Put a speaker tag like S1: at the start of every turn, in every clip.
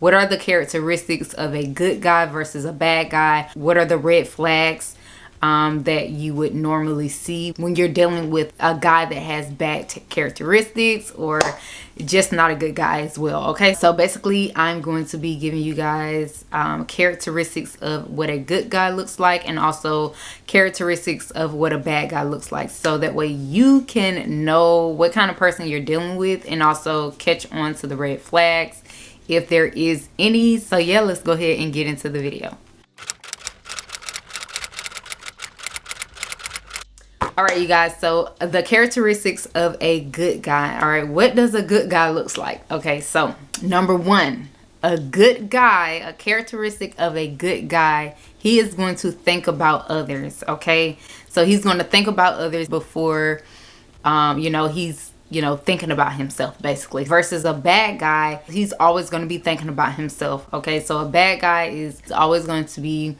S1: What are the characteristics of a good guy versus a bad guy? What are the red flags that you would normally see when you're dealing with a guy that has bad characteristics or just not a good guy as well? Okay, so basically I'm going to be giving you guys characteristics of what a good guy looks like, and also characteristics of what a bad guy looks like, so that way you can know what kind of person you're dealing with and also catch on to the red flags if there is any. So yeah, let's go ahead and get into the video. All right, you guys, so the characteristics of a good guy. All right, what does a good guy looks like? Okay, so number one, a good guy, a characteristic of a good guy, he is going to think about others. Okay, so he's going to think about others before he's thinking about himself, basically. Versus a bad guy, he's always going to be thinking about himself. Okay, so a bad guy is always going to be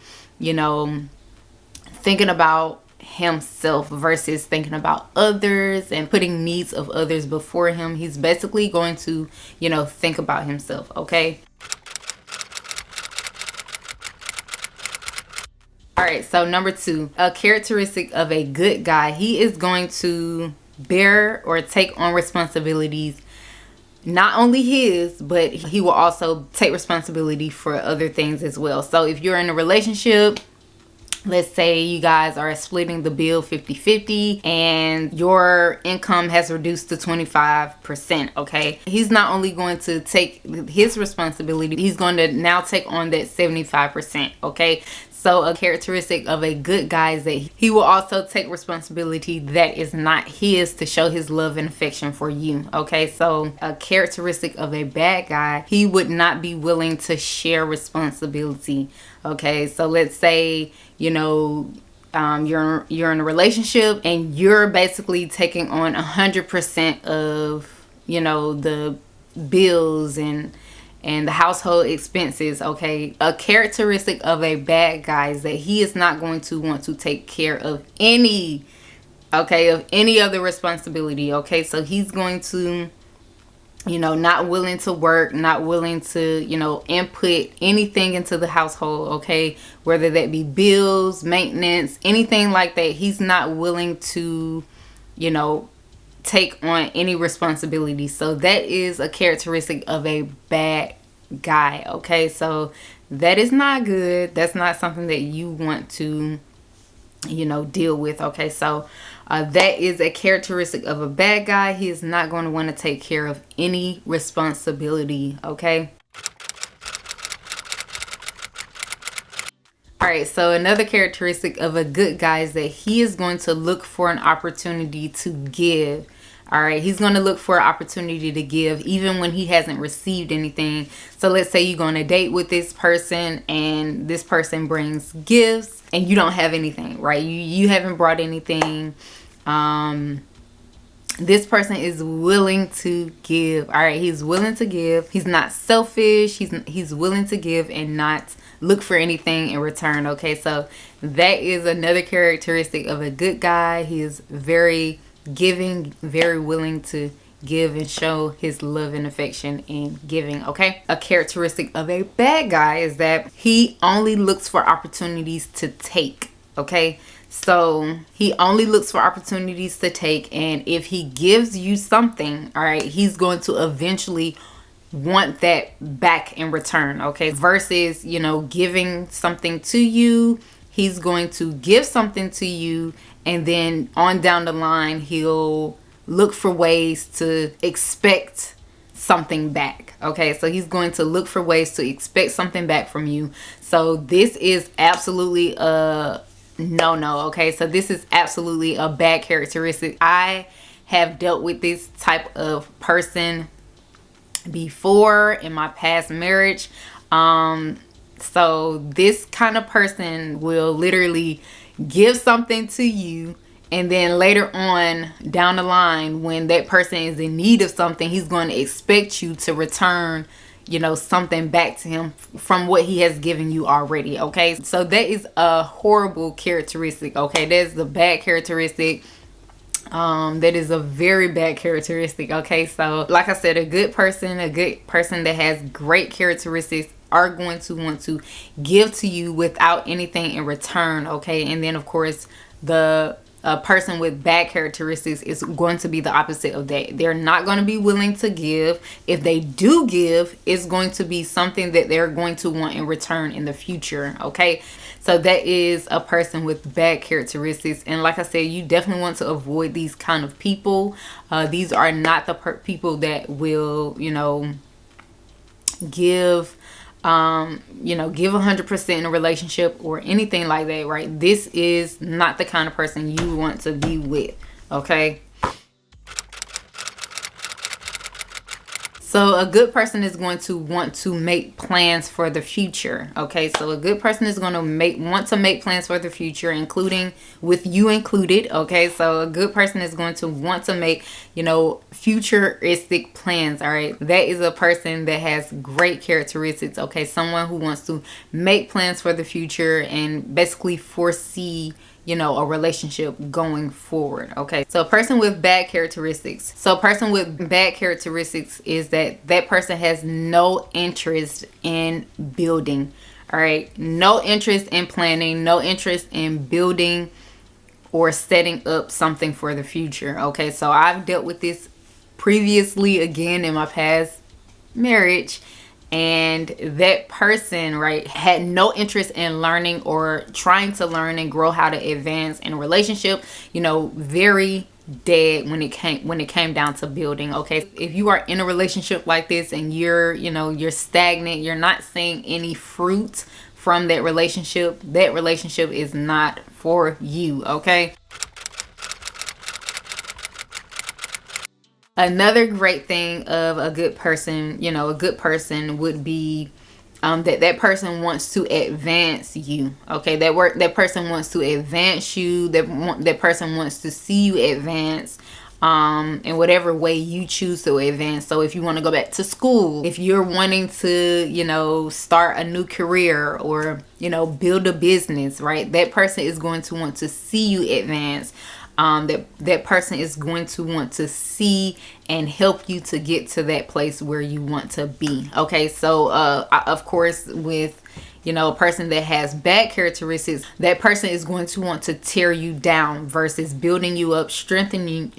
S1: thinking about himself versus thinking about others and putting needs of others before him. He's basically going to think about himself. Okay, all right, so number two, a characteristic of a good guy, he is going to bear or take on responsibilities, not only his, but he will also take responsibility for other things as well. So if you're in a relationship, let's say you guys are splitting the bill 50-50 and your income has reduced to 25%. Okay, he's not only going to take his responsibility, he's going to now take on that 75%. Okay, so a characteristic of a good guy is that he will also take responsibility that is not his to show his love and affection for you. Okay, so a characteristic of a bad guy, he would not be willing to share responsibility. Okay, so let's say you're in a relationship and you're basically taking on 100% of the bills and the household expenses. Okay, a characteristic of a bad guy is that he is not going to want to take care of any other responsibility. Okay, so he's going to not willing to work, not willing to input anything into the household. Okay, whether that be bills, maintenance, anything like that, he's not willing to take on any responsibility. So that is a characteristic of a bad guy. Okay, so that is not good. That's not something that you want to deal with. Okay, so that is a characteristic of a bad guy. He is not going to want to take care of any responsibility. Okay, all right, so another characteristic of a good guy is that he is going to look for an opportunity to give. All right, he's going to look for an opportunity to give even when he hasn't received anything. So let's say you're going to date with this person and this person brings gifts and you don't have anything, right? You haven't brought anything. This person is willing to give. All right, he's willing to give. He's not selfish. He's willing to give and not look for anything in return. Okay, so that is another characteristic of a good guy. He is very giving, very willing to give and show his love and affection in giving. Okay, a characteristic of a bad guy is that he only looks for opportunities to take. Okay, so he only looks for opportunities to take, and if he gives you something, all right, he's going to eventually want that back in return. Okay, versus giving something to you, he's going to give something to you and then on down the line he'll look for ways to expect something back. Okay, so he's going to look for ways to expect something back from you. So this is absolutely a no. Okay, so this is absolutely a bad characteristic. I have dealt with this type of person before in my past marriage. So this kind of person will literally give something to you, and then later on down the line when that person is in need of something, he's going to expect you to return something back to him from what he has given you already. Okay, so that is a horrible characteristic. Okay, that's the bad characteristic That is a very bad characteristic. Okay, so like I said, a good person that has great characteristics are going to want to give to you without anything in return. Okay, and then of course the a person with bad characteristics is going to be the opposite of that. They're not going to be willing to give. If they do give, it's going to be something that they're going to want in return in the future. Okay, so that is a person with bad characteristics. And like I said, you definitely want to avoid these kind of people. These are not the people that will, give give 100% in a relationship or anything like that, right? This is not the kind of person you want to be with. Okay, so a good person is going to want to make plans for the future. Okay, so a good person is going to want to make plans for the future, including with you included. Okay, so a good person is going to want to make, futuristic plans. All right, that is a person that has great characteristics. Okay, someone who wants to make plans for the future and basically foresee a relationship going forward. Okay, so a person with bad characteristics. So a person with bad characteristics is that person has no interest in building. All right, no interest in planning, no interest in building or setting up something for the future. Okay, so I've dealt with this previously, again, in my past marriage. And that person, right, had no interest in learning or trying to learn and grow how to advance in a relationship. Very dead when it came down to building. Okay, if you are in a relationship like this and you're stagnant, you're not seeing any fruit from that relationship is not for you. Okay. Another great thing of a good person, would be that person wants to advance you. Okay, that person wants to advance you. That person wants to see you advance in whatever way you choose to advance. So if you want to go back to school, if you're wanting to, start a new career or, build a business, right? That person is going to want to see you advance. That person is going to want to see and help you to get to that place where you want to be. Okay, so of course, with a person that has bad characteristics, that person is going to want to tear you down versus building you up, strengthening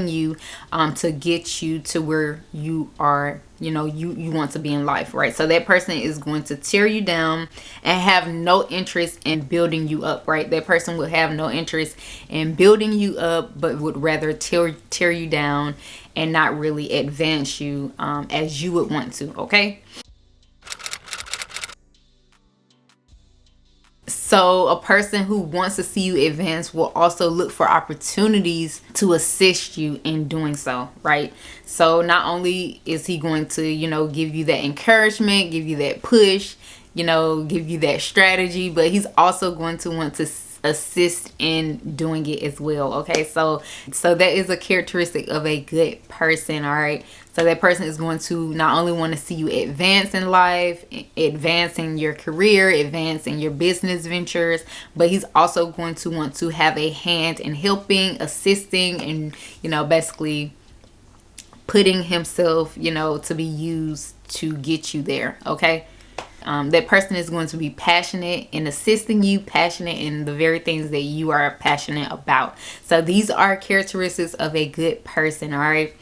S1: you to get you to where you are, you want to be in life, right? So that person is going to tear you down and have no interest in building you up, right? That person would have no interest in building you up, but would rather tear you down and not really advance you as you would want to. Okay. So a person who wants to see you advance will also look for opportunities to assist you in doing so, right? So not only is he going to, give you that encouragement, give you that push, give you that strategy, but he's also going to want to assist in doing it as well. Okay, so that is a characteristic of a good person. All right, so that person is going to not only want to see you advance in life, advance in your career, advance in your business ventures, but he's also going to want to have a hand in helping, assisting, and basically putting himself to be used to get you there. Okay. That person is going to be passionate in assisting you, passionate in the very things that you are passionate about. So these are characteristics of a good person. All right.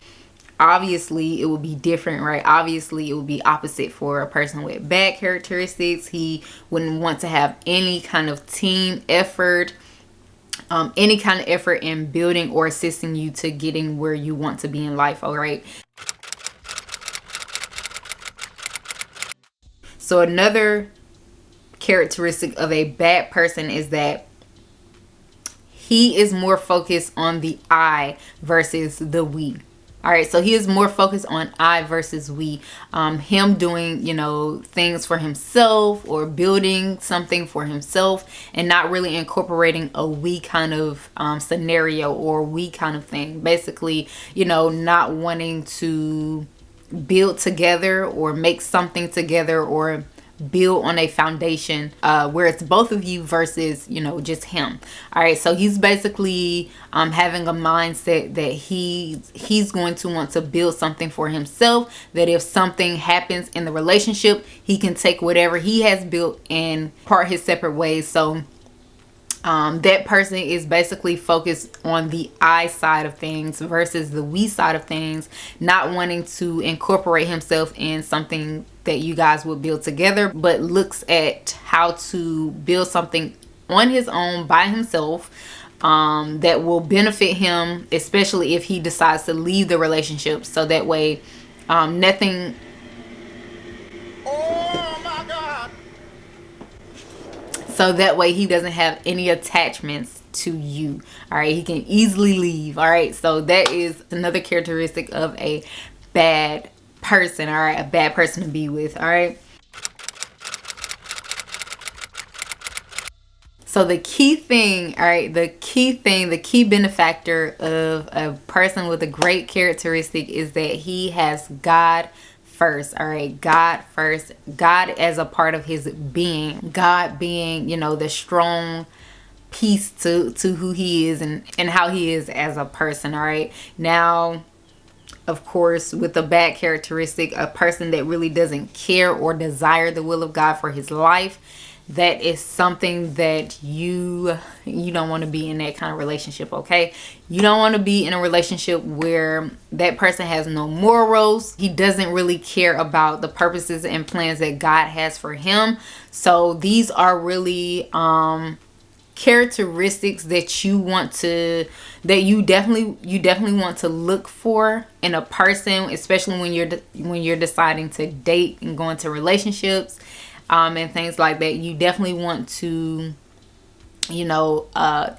S1: Obviously, it will be different, right? Obviously, it will be opposite for a person with bad characteristics. He wouldn't want to have any kind of team effort, any kind of effort in building or assisting you to getting where you want to be in life. All right. So another characteristic of a bad person is that he is more focused on the I versus the we. All right, so he is more focused on I versus we. Him doing, things for himself or building something for himself and not really incorporating a we kind of scenario or we kind of thing. Basically, not wanting to build together or make something together or build on a foundation where it's both of you versus, you know, just him. All right, so he's basically having a mindset that he's going to want to build something for himself, that if something happens in the relationship, he can take whatever he has built and part his separate ways. So that person is basically focused on the I side of things versus the we side of things, not wanting to incorporate himself in something that you guys would build together, but looks at how to build something on his own by himself that will benefit him, especially if he decides to leave the relationship. So that way nothing so that way he doesn't have any attachments to you. All right, he can easily leave. All right, so that is another characteristic of a bad person. All right, a bad person to be with. All right, so the key thing, all right, the key benefactor of a person with a great characteristic is that he has God first. All right, God first, God as a part of his being, God being, you know, the strong piece to who he is and how he is as a person. All right, now of course, with a bad characteristic, a person that really doesn't care or desire the will of God for his life, that is something that you don't want to be in that kind of relationship. Okay, you don't want to be in a relationship where that person has no morals. He doesn't really care about the purposes and plans that God has for him. So these are really characteristics that you definitely want to look for in a person, especially when you're deciding to date and go into relationships and things like that. You definitely want to, you know,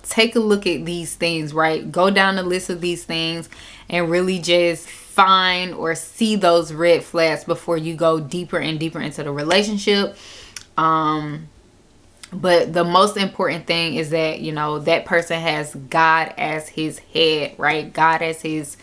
S1: take a look at these things, right? Go down the list of these things and really just find or see those red flags before you go deeper and deeper into the relationship. But the most important thing is that, you know, that person has God as his head, right? God as his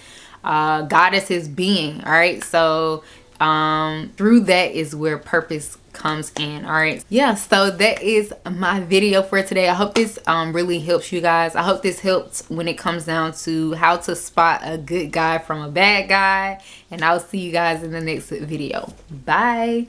S1: being. All right, so through that is where purpose comes in. All right, yeah, so that is my video for today. I hope this really helps you guys. I hope this helps when it comes down to how to spot a good guy from a bad guy, and I'll see you guys in the next video. Bye.